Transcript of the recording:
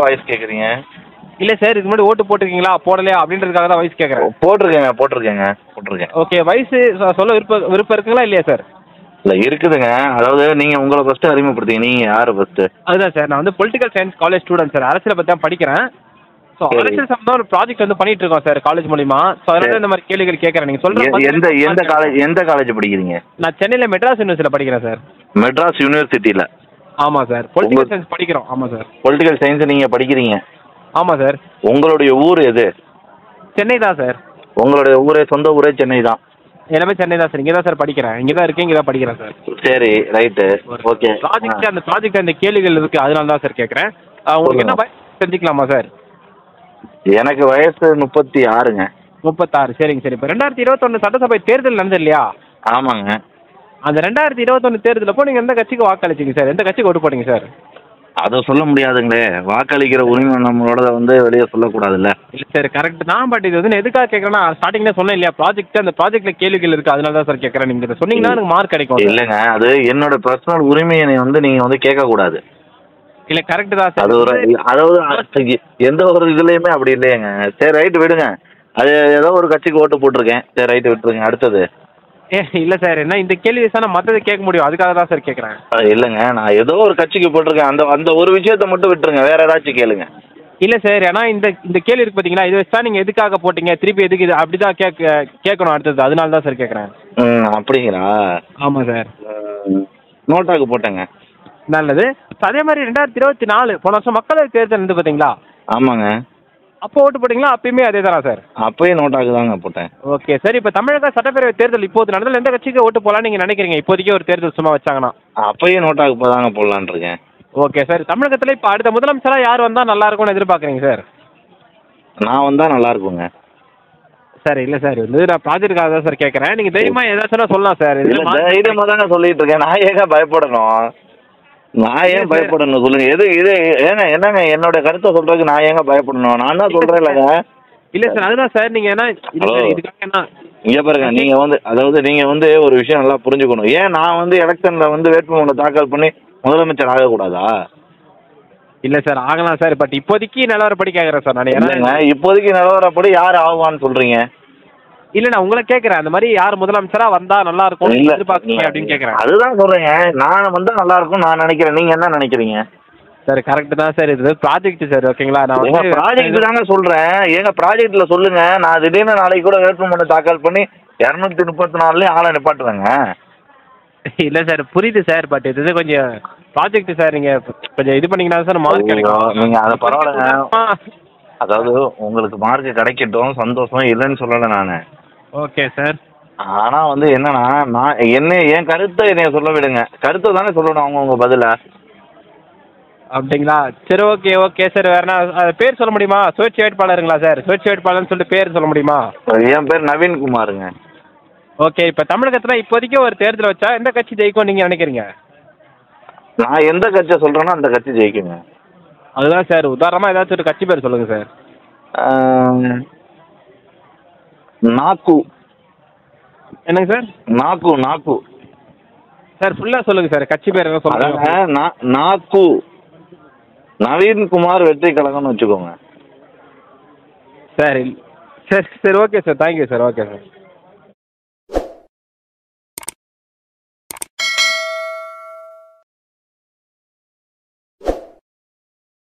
Voice கேட்குறீங்க? இல்லை sir, இதுக்கு முன்னாடி ஓட்டு போட்டிருக்கீங்களா போடலையா அப்படின்றதுக்காக தான் வயசு கேட்குறேன். போட்டிருக்கேங்க. ஓகே, வயசு சொல்ல விருப்பம் இருக்குங்களா இல்லையா சார்? இல்லை இருக்குதுங்க. அதாவது நீங்கள் உங்களை ஃபஸ்ட்டு அறிமுகப்படுத்திங்க. நீங்கள் யார் ஃபஸ்ட்டு? அதுதான் சார், நான் வந்து political science college student sir. அரசியலை பற்றி தான் படிக்கிறேன். ஸோ சரி. அரசியல் சம்பந்தம் ஒரு ப்ராஜெக்ட் வந்து பண்ணிட்டு இருக்கோம் சார் காலேஜ் மூலிமா. ஸோ அதனால இந்த மாதிரி கேள்விகள் கேட்குறேன். நீங்கள் சொல்கிற எந்த காலேஜ் படிக்கிறீங்க? நான் சென்னையில் மெட்ராஸ் யூனிவர்சிட்டியில் படிக்கிறேன் சார். மெட்ராஸ் யூனிவர்சிட்டியில்? ஆமாம் சார், பொலிட்டிக்கல் சயின்ஸ் படிக்கிறோம். ஆமாம் சார். பொலிட்டிக்கல் சயின்ஸ் நீங்கள் படிக்கிறீங்க? ஆமாம் சார். உங்களுடைய ஊர் எது? சென்னை தான் சார். உங்களுடைய சொந்த ஊரே சென்னை தான்? எல்லாமே சென்னை தான் சார். இங்கே தான் சார் படிக்கிறேன். இங்கே தான் இருக்கேன், இங்கே தான் படிக்கிறேன் சார். சரி, ரைட்டு, ஓகே. அந்த ப்ராஜெக்ட் அந்த கேள்விகள் இருக்குது, அதனால தான் சார் கேட்குறேன். உங்களுக்கு என்ன தெரிஞ்சுக்கலாமா சார்? எனக்கு வயசு 36ங்க. 36. சரிங்க சார். இப்போ 2021 சட்டசபை தேர்தல் நடந்தது இல்லையா? ஆமாங்க. அந்த 2021 தேர்தலப்போ நீங்கள் எந்த கட்சிக்கு வாக்களிச்சிங்க சார்? எந்த கட்சிக்கு ஓட்டு போட்டீங்க சார்? அதை சொல்ல முடியாதுங்களே. வாக்களிக்கிற உரிமை நம்மளோட வந்து வெளியே சொல்லக்கூடாதுல்ல. இல்லை சார், கரெக்ட் தான். பட் இது வந்து எதுக்காக கேட்குறேன்னா, ஸ்டார்டிங்லேயே சொன்னேன் இல்லையா, அந்த ப்ராஜெக்ட்டில் கேள்விகள் இருக்குது, அதனால தான் சார் கேட்குறேன். நீங்கள் இதை சொன்னீங்கன்னா எனக்கு மார்க் கிடைக்கும். இல்லைங்க, அது என்னோட பர்சனல் உரிமையை வந்து நீங்கள் வந்து கேட்கக்கூடாது. இல்லை, கரெக்டு தான் சார். அது அதாவது எந்த ஒரு இதுலேயுமே அப்படி இல்லையேங்க. சரி, ரைட்டு, விடுங்க. அது ஏதோ ஒரு கட்சிக்கு ஓட்டு போட்டிருக்கேன். சரி, ரைட்டு, விட்டுருங்க. அடுத்தது. இல்லை சார், என்ன இந்த கேள்வி சார் நான் மற்றதை கேட்க முடியும், அதுக்காக தான் சார் கேட்குறேன். இல்லைங்க, நான் ஏதோ ஒரு கட்சிக்கு போட்டிருக்கேன். அந்த ஒரு விஷயத்தை மட்டும் விட்டுருங்க. வேற ஏதாச்சும் கேளுங்க. இல்லை சார், ஏன்னா இந்த கேள்வி இருக்குது பார்த்தீங்களா, இது வச்சா நீங்கள் எதுக்காக போட்டீங்க, திருப்பி எதுக்கு இது அப்படி தான் கேட்கணும் அடுத்தது, அதனால தான் சார் கேட்குறேன். அப்படிங்களா? ஆமாம் சார். நோட்டாக்கு போட்டேங்க. நல்லது. அதே மாதிரி 2024 போன வருஷம் மக்களவை தேர்தல் இருந்து பார்த்தீங்களா? ஆமாங்க. அப்போ ஓட்டு போட்டிங்களா? அப்பயுமே அதே தானா சார்? அப்பயும் நோட்டாக்கு தாங்க போட்டேன். Okay sir. இப்போ தமிழக சட்டப்பேரவை தேர்தல் இப்போது நடந்ததில் எந்த கட்சிக்கு ஓட்டு போகலான்னு நீங்கள் நினைக்கிறீங்க? இப்போதைக்கு ஒரு தேர்தல் சும்மா வச்சாங்கன்னா அப்பயும் நோட்டாக்கு போதாங்க போடலான்னு இருக்கேன். Okay sir. தமிழகத்தில் இப்போ அடுத்த முதலமைச்சராக யார் வந்தால் நல்லா இருக்கும்னு எதிர்பார்க்குறீங்க சார்? நான் வந்தால் நல்லா இருக்குங்க சார். இல்லை சார், வந்து நான் ப்ராஜெக்டுக்காக தான் சார் கேட்குறேன். நீங்கள் தைரியமாக ஏதாச்சும் சொல்லலாம் சார். தைரியமாக தாங்க சொல்லிட்டு இருக்கேன். நான் ஏங்க பயப்படணும்? நான் ஏன் பயப்படணும் சொல்லுங்க? என்னங்க என்னோட கருத்தை சொல்றதுக்கு நான் ஏங்க பயப்படணும்? நான் தான் சொல்றேன் இல்லைங்க. இல்லை சார், அதுதான் சார். நீங்கள் என்ன இதுக்காக என்ன இங்கே பாருங்க, நீங்கள் வந்து ஒரு விஷயம் நல்லா புரிஞ்சுக்கணும். ஏன் நான் வந்து எலெக்ஷனில் வந்து வேட்புமனு தாக்கல் பண்ணி முதலமைச்சர் ஆகக்கூடாதா? இல்லை சார், ஆகலாம் சார். பட் இப்போதைக்கு நிலவரப்படி கேட்குறேன் சார் நான். என்னங்க இப்போதைக்கு நிலவரப்படி யார் ஆகுவான்னு சொல்றீங்க? இல்லை, நான் உங்களை கேட்குறேன். அந்த மாதிரி யார் முதலமைச்சராக வந்தால் நல்லா இருக்கும் எதிர்பார்க்குறீங்க அப்படின்னு கேட்குறேன். அதுதான் சொல்றேங்க. நான் வந்தால் நல்லா இருக்கும் நான் நினைக்கிறேன். நீங்கள் என்ன நினைக்கிறீங்க? சார் கரெக்டு தான் சார். இது ப்ராஜெக்ட் சார். ஓகேங்களா, நான் வந்து ப்ராஜெக்ட் தாங்க சொல்கிறேன். எங்கள் ப்ராஜெக்டில் சொல்லுங்கள். நான் திடீர்னு நாளைக்கு கூட வேட்புமனு தாக்கல் பண்ணி 234 ஆளை நிப்பாட்டுவேங்க. இல்லை சார், புரியுது சார். பட் இது கொஞ்சம் ப்ராஜெக்ட் சார். நீங்கள் கொஞ்சம் இது பண்ணிங்கன்னா சார் மார்க் கிடைக்கும். நீங்கள் அதை பரவாயில்லைங்க. அதாவது உங்களுக்கு மார்க் கிடைக்கட்டும், சந்தோஷம், இல்லைன்னு சொல்லலை நான். Okay sir. ஆனால் வந்து என்னன்னா, என் கருத்தை என்னைய சொல்ல விடுங்க. கருத்தை தானே சொல்லணும் அவங்கவுங்க பதில. அப்படிங்களா? சரி, ஓகே சார். வேறனா பேர் சொல்ல முடியுமா? சுயேட்சை வேட்பாளருங்களா சார்? சுயேட்சை வேட்பாளர்னு சொல்லிட்டு பேர் சொல்ல முடியுமா? என் பேர் நவீன்குமாருங்க. ஓகே. இப்போ தமிழகத்தில் இப்போதைக்கு ஒரு தேர்தல் வச்சா எந்த கட்சி ஜெயிக்கும் நீங்கள் நினைக்கிறீங்க? நான் எந்த கட்சியை சொல்கிறேனோ அந்த கட்சி ஜெயிக்குங்க. அதுதான் சார். உதாரணமாக ஏதாச்சும் ஒரு கட்சி பேர் சொல்லுங்கள் சார். நாக்கு. என்னங்க சார்? நாக்கு சார், ஃபுல்லாக சொல்லுங்கள் சார். கட்சி பேர் என்ன சொல்லுங்க? நாக்கு நவீன்குமார் வெற்றி கழகம்னு வச்சுக்கோங்க. சரி okay sir. Thank you sir. Okay sir.